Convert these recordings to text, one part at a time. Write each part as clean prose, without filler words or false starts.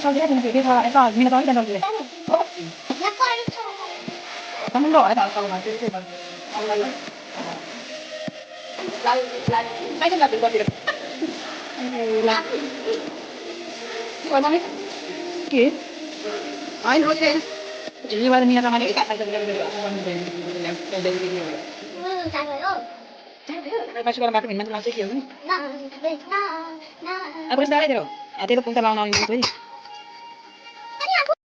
Sau khi mình đi thôi, em coi mình nói cái đâu rồi. Không đổi tạo cầu mà cái mà mấy cái là bị gọi được. Là gọi nó gì? Ai nói thế? Chỉ qua đây ra mà cái cái Masuk dalam kartu minuman langsung gitu. Apa sudah ada itu? Ada itu punta lawan itu ini.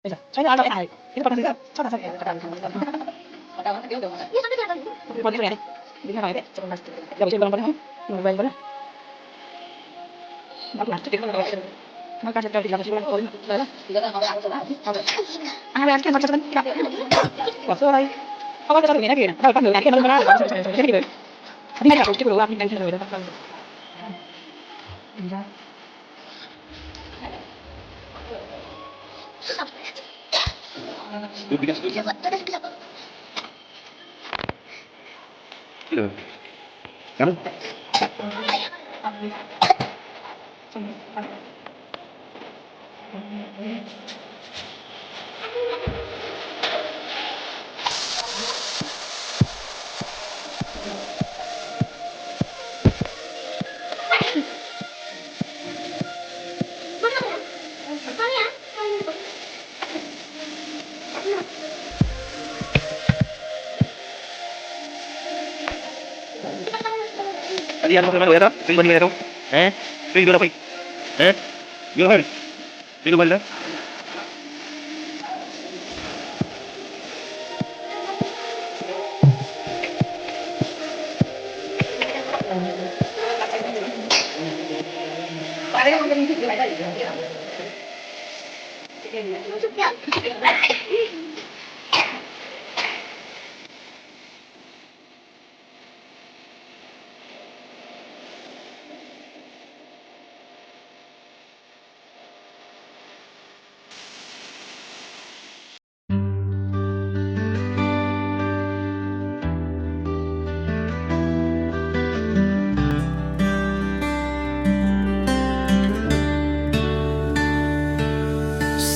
Bisa. Saya ada enak. Ini pernah juga. Coba saya katakan. Katakan dia udah. Ya sampai katakan. Boleh ya. Dia apa itu? Coba mas. Enggak bisa bilang boleh. Mobile boleh. Enggak pernah itu kalau ada. Maka saya tidak bisa bilang boleh. Boleh. Tidak ada. Ah, berarti kan macam tidak. Waktu lagi. Apa kita tahu ini lagi? Kalau kan lagi kan mana? Jadi gitu. Tapi ada aku juga aku ingin tahu itu. Bisa. Loh. Kamu? Kalian mau kemana ya? Pergi mana itu? Pergi dulu apa? Gimana hari? Pergi mana?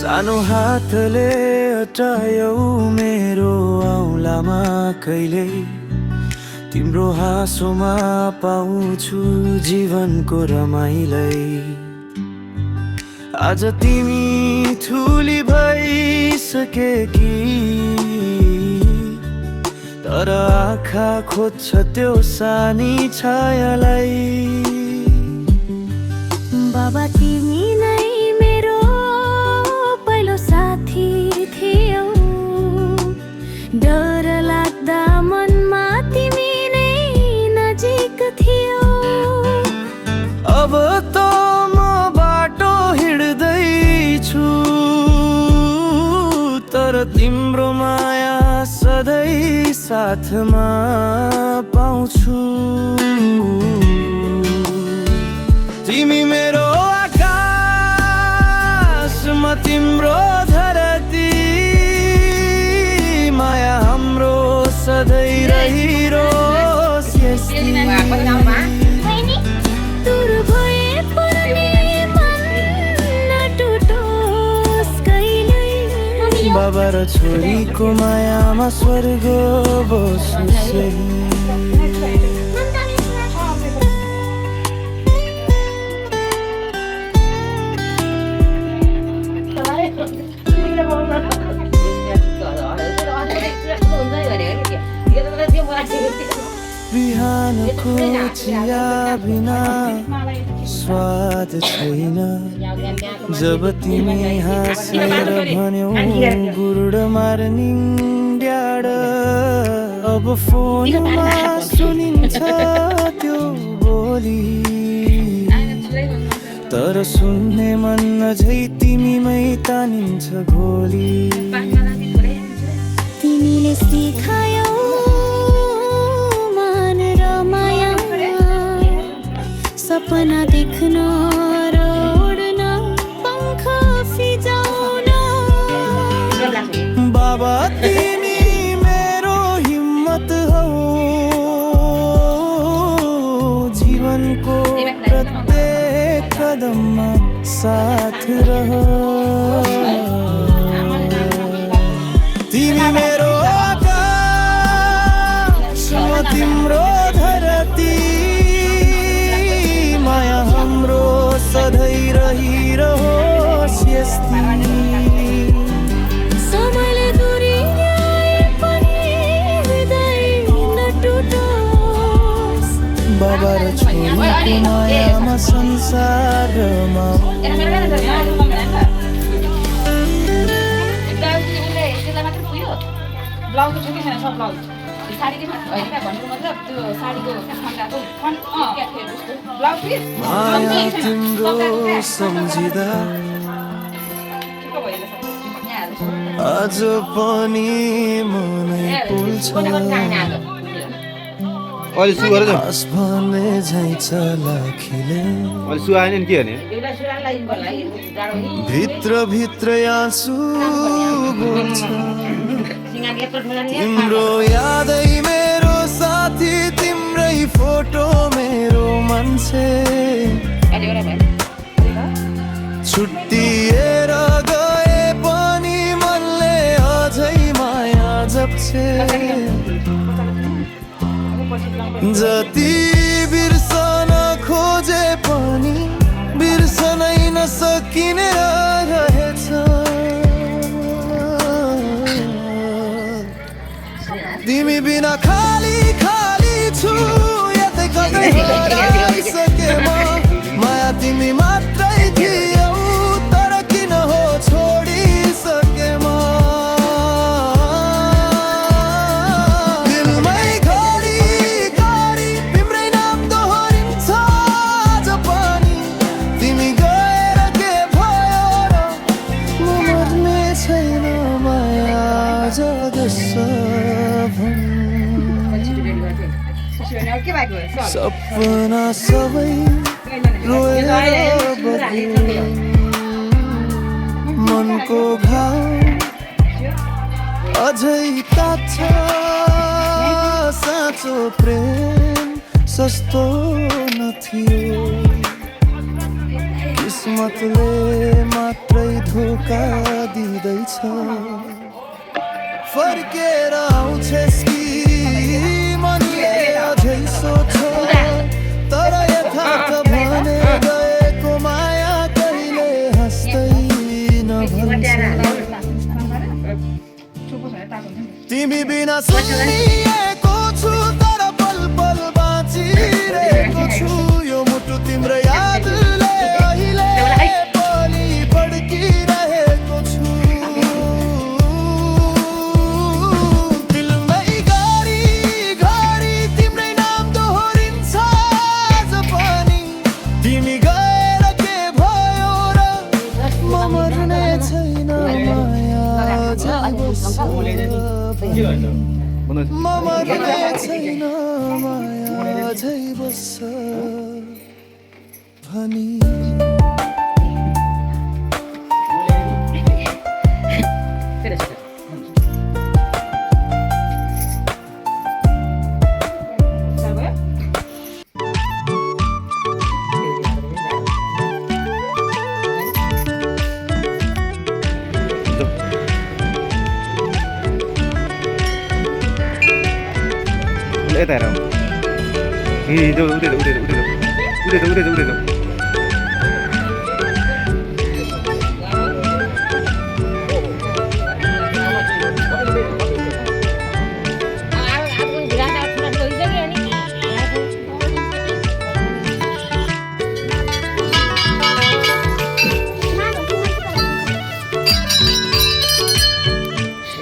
सानो हातले हटायौ मेरो औँलामा कहिले तिम्रो हाँसोमा पाउँछु जीवनको रमाइलै आज तिमी ठुली भइसकेकी तर आँखा खोज्छ त्यो सानी छायालाई बाबा तिमी नै मेरो पहिलो साथी थियौ डर लाग्दा मनमा तिमी नै नजिक थियौ अब त म बाटो हिँड्दैछु तर तिम्रो माया सधैँ साथमा पाउँछु तिमी मेरो आकाश म तिम्रो धरती माया हाम्रो सधैँ रहिरोस् यस्तै दूर भए पनि मन नटुटोस् कहिल्यै बाबा र छोरीको मायामा स्वर्ग बसोस् बिहानको चिया बिना स्वाद छैन जब तिमी हाँसेर भन्यौ गुड मर्निङ ड्याड अब फोनमा सुनिन्छ त्यो बोली तर सुन्ने मन नझै तिमीमै तानिन्छ गोली तिमीले सिकायौ मान र माया सपना देख्न र उड्न पंख फिजाउन बाबा तिमी मेरो हिम्मत हौ जीवनको प्रत्येक कदममा साथ रह तिमी मेरो आकाश म तिम्रो धरती माया हाम्रो सधैँ रहिरहोस् यस्तै समयले दूरी ल्याए पनि हृदय नटुटोस् बाबा र छोरीको मायामा संसारमा ब्लाउज छ कि छैन सब ब्लाउज साडी चाहिँ होइन भन्नुको मतलब त्यो साडीको खण्डाको ब्लाउज पिस माया तिम्रो सम्झिँदा आज पनि मनै पुल्छ अहिले सु गरेर आस भन्ने झैँ चलाखीले अहिले सु आएन नि के गर्ने भित्र भित्र आँसु बोल्छ तिम्रो यादै मेरो साथी तिम्रै फोटो मेरो मान्छे छुट्टिएर गए पनि मनले अझै माया जप्छे जति बिर्सन खोजे पनि बिर्सनै नसकिने रहेछ तिमी बिना खाली खाली छु यतै कतै हराइसके म माया तिमी मात्रै थियौ तर किन हो छोडिसके म दिलमै घडी घडी तिम्रै नाम दोहोरिन्छ आज पनि तिमी गएर के भयो र म मर्ने छैन माया जगस सपना सबै रोएर बग्यो मनको घाउ अझै तात्छ साँचो प्रेम सस्तो नथियो किस्मतले मात्रै धोका दिँदैछ फर्केर आउँछस् कि मनले अझै सोच तर यथार्थ भने गएको माया कहिले हाँस्दैन भन्छ तिमी बिना सुनिएको छु तर पल पल बाँचिरहेको छु यो मुटु तिम्रो यादले अहिले पनि पड्किरहेको छु म मर्ने छैन माया झै बस्छ भनी यता हेर ए उठेर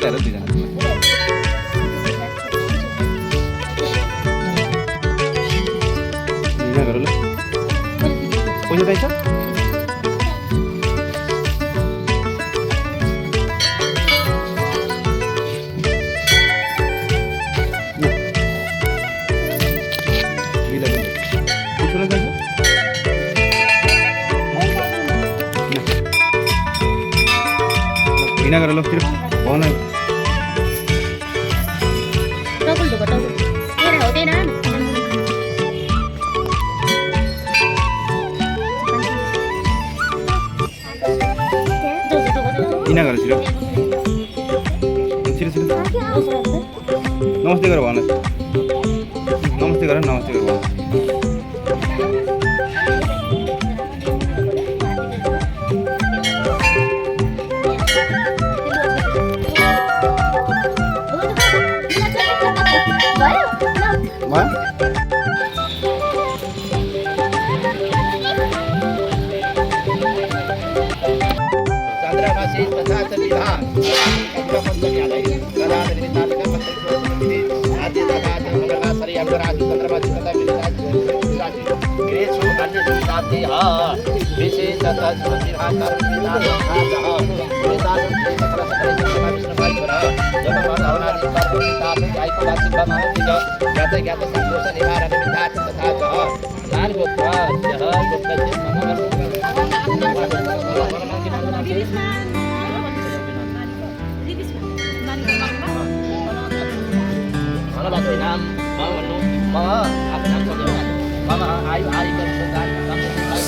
हेर दुईजना यहाँ गर ल पैसा चाहिन्छ हिँडा गरेर ल फेरि भन हिँडा गरेर छिरो छिरो छिरो नमस्ते गरेर भन नमस्ते गरेर भन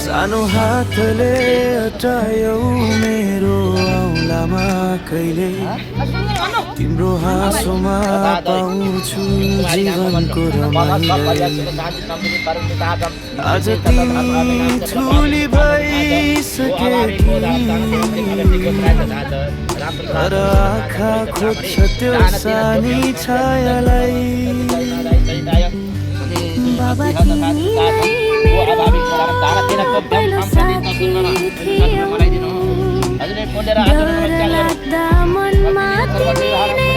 सानो हातले अटायौ मेरो औँलामा कहिले तिम्रो हाँसोमा पाउँछु जीवनको रमाइलो आज तिमी ठुली भइसकेकी तर आँखा खोज्छ त्यो सानी छायालाई बाबा तिमी पहिलो साथी थियो डर लाग्दा मनमा तिमी नै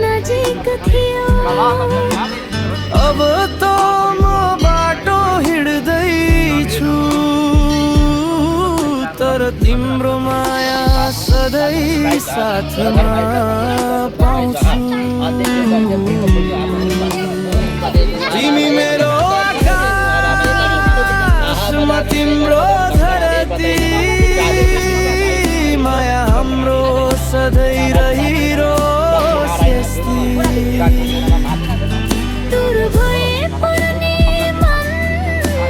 नजिक थियो अब त म बाटो हिँड्दैछु तर तिम्रो माया सधैँ साथमा पाउँछु तिमी मेरो आकाशमा तिम्रो धरती माया हाम्रो सधैँ रहिरोस् यस्तै दूर भए पनि मन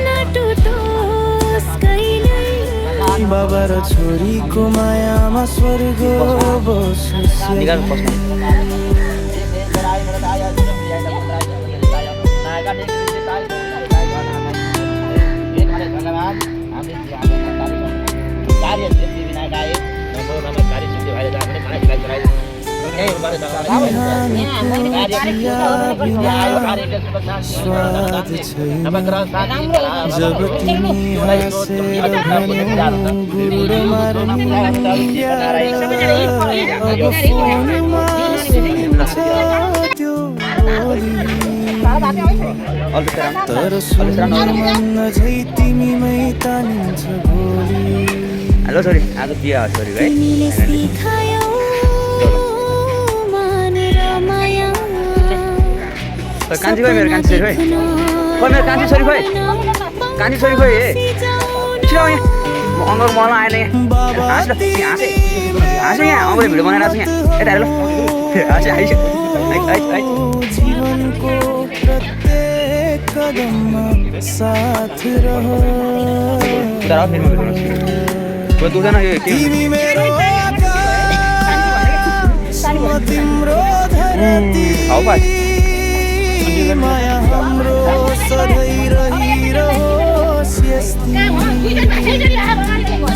नटुटोस् कहिल्यै बाबा र छोरीको मायामा स्वर्ग बसोस् स्वाद छैन जब तिमी हाँसेर भन्यौ गुड मर्निङ अब फोनमा सुनिन्छ त्यो बोली तर सुन्न मन अझै तिमीमै तानिन्छ भोलि हेलो छोरी आज बिहा छोरी है तिमीले सिकायौ मानेर माया कान्छी खोइ मेरो कान्छी छोरी खोइ मेरो कान्छी छोरी खोइ कान्छी छोरी खोइ हे छिटो यहाँ म अङ्गर मल आएन यहाँ हाँस यहाँ अङ्गरले भिडियो बनाइरहेको छु यहाँ यता हेर ल हाँस आइसक्यो जीवनको प्रत्येक कदममा साथ रहो तिमी मेरो आकाश म तिम्रो धरती माया हाम्रो सधैँ रहिरहोस् यस्तै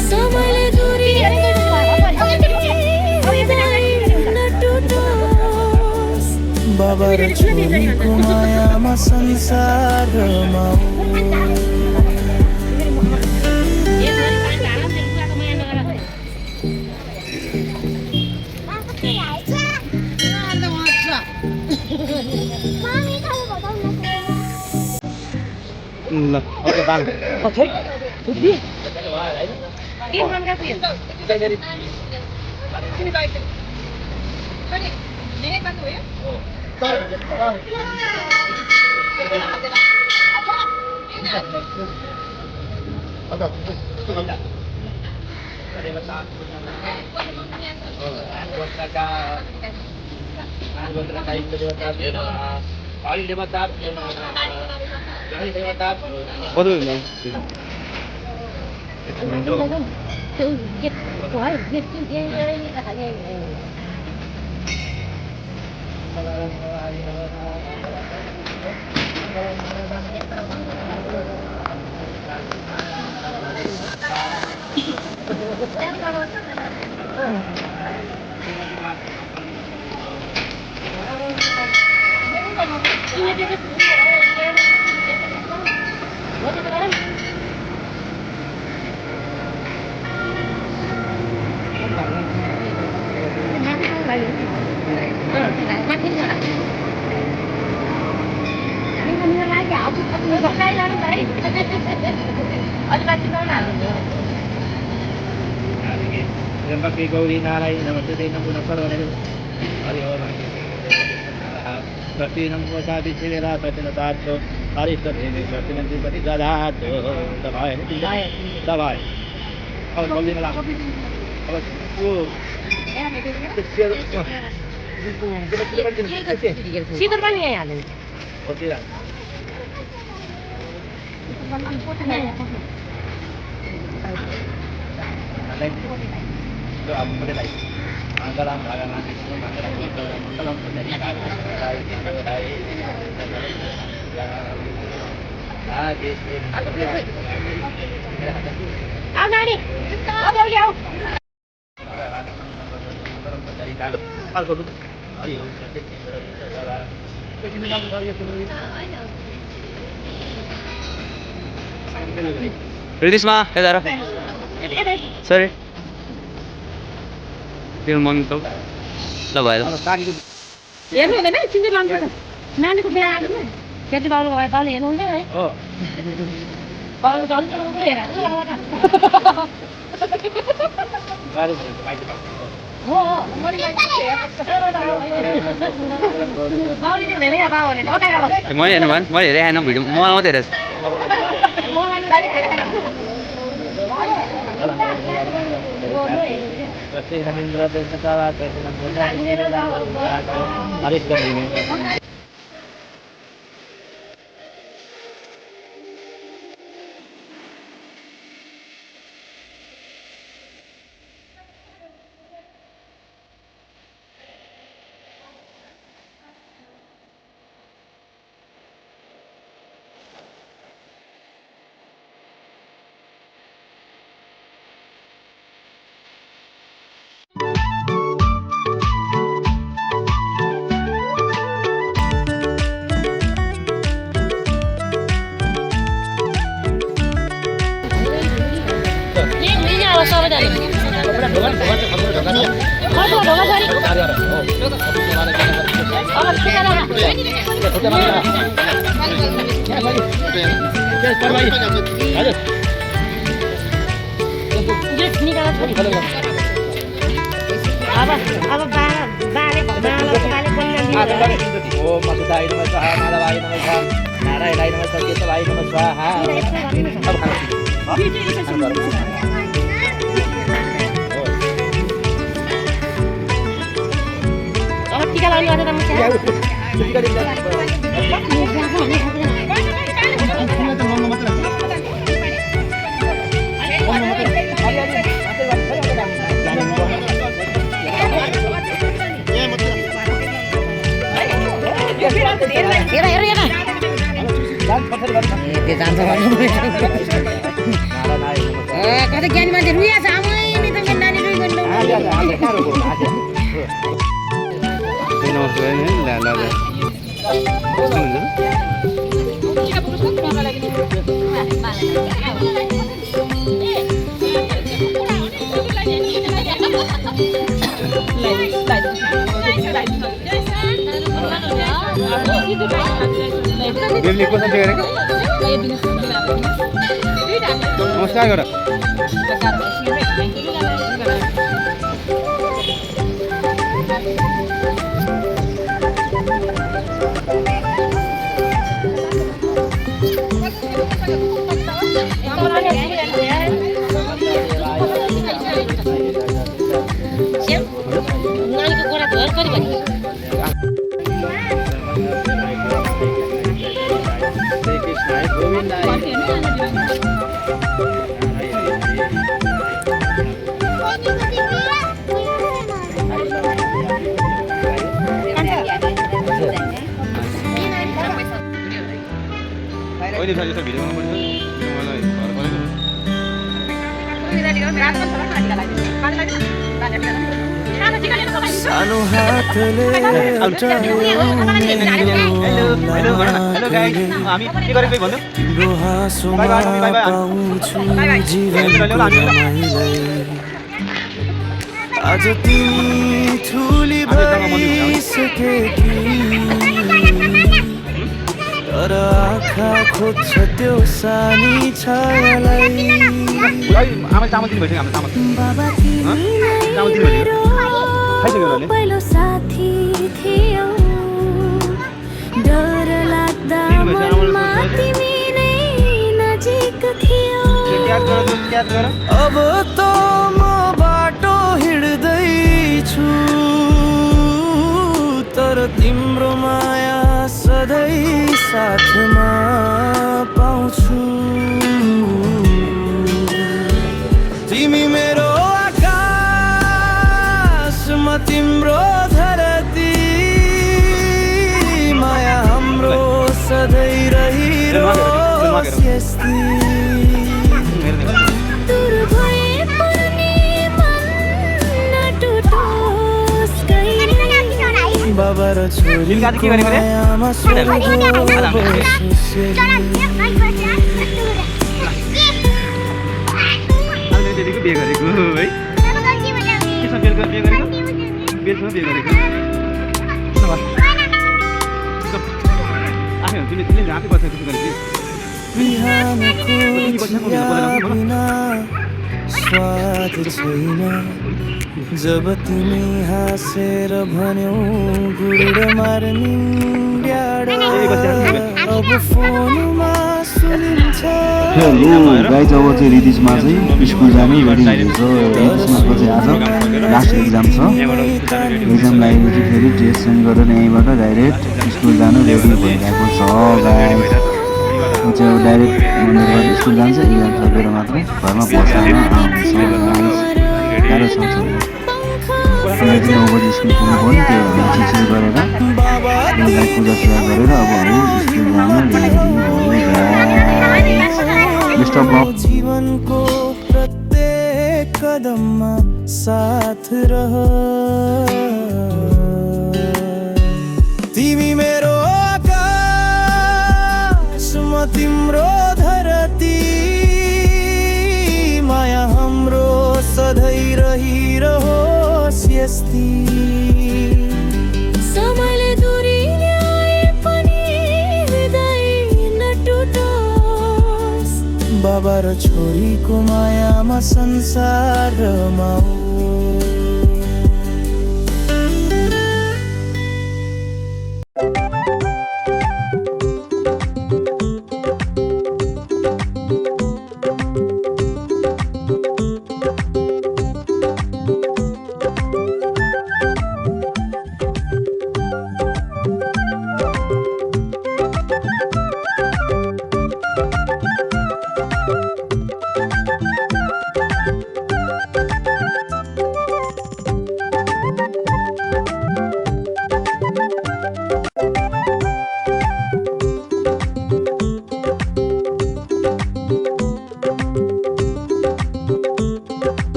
सबैले दूरी नटुटोस् बाबा र छोरीको मायामा संसारमा ल ओके बाल Oke. Budi. Iman kasih. Sini baik. Tadi, nenek bantu ya. কত দিন tự nghiệp của việc tự nhiên là cả ngày Bagi gauri narai namaste te namo nakkaro ne hari ho Bhakti namo sabi sila pati na tato hari sabi ne bhakti nanti pati dadato davai davai और जल्दी में ला और वो सीधर बनी है यार होती है तो आप मुझे लाइए अगर आप अगर आओ नानी आओ आओ आओ Ritisma, Hedara. Sorry. Film on to. Lawai. 얘는 내가 진짜 많다 나는 그 배안 돼. 걔들 바로 와 빨리 얘는 온대. 바로 전화 그래라. Mới này nó mới để hai nó bị mua nó thì được. Om Masudai Namah Swaha, Malavai Namah Swaha, Narayai Namah Sarkitavai Namah Swaha. Tiga lalu ada tamu siapa? Kata jangan mandi ruya sama ini tengah nani ruya gondong. Ini nomor dua ini lah. बेबीले question चाहिँ गरेको नमस्कार गर नानीको गोडा घर curry भने अहिले यसो भिडियो बनाउनु सानो हातले तिम्रो हाँसोमा पाउँछु जीवन आज तिमी ठुली भइसकेकी तर आँखा खोज्छ त्यो सानी छायालाई बाबा तिमी पहिलो साथी थियौ डर लाग्दा मनमा तिमी नै नजिक थियौ अब त म बाटो हिँड्दैछु तर तिम्रो माया सधैँ साथमा पाउँछु तिमी मेरो आकाश म तिम्रो धरती माया हाम्रो सधैँ रहिरहोस् यस्तै दूर भए पनि मन नटुटोस् कहिले बाबा र छोरीको मायामा स्वर्ग बसोस् दिदीको बिहे गरेको है केसँग बिहे गरेको बेलसँग बिहे गरेको आफै तिमीले आफै बसेर त्यसो गरेको बिहानको चिया बिना स्वाद छैन जब तिमी हाँसेर भन्यौ गुड मर्निङ ड्याड अब फोनमा सुनिन्छ गाइज अब चाहिँ रिदिजमा चाहिँ स्कुल जाने रेडी हुँदैछ रिदिजमाको चाहिँ आज लास्ट एक्जाम छ एक्जाम लागेपछि फेरि ड्रेस चेन्ज गरेर यहीँबाट डाइरेक्ट स्कुल जानु रेडी भइरहेको छ गाइज चाहिँ डाइरेक्ट मन्दिरबाट स्कुल जान्छ एक्जाम सकेर मात्रै घरमा बसाउन आउँछ गाह्रो छ 9 बजी स्कुल पुग्नु पर्ने त्यो चिठी गरेर उनीलाई पूजासुजा गरेर अब हामी स्कुल जान रेडी भयो जीवनको प्रत्येक कदममा साथ रह तिमी मेरो आकाश म तिम्रो धरती माया हाम्रो सधैँ रहिरहोस् यस्तै समयले दूरी ल्याए पनि हृदय नटुटोस् बाबा र छोरीको मायामा संसार रमाऊ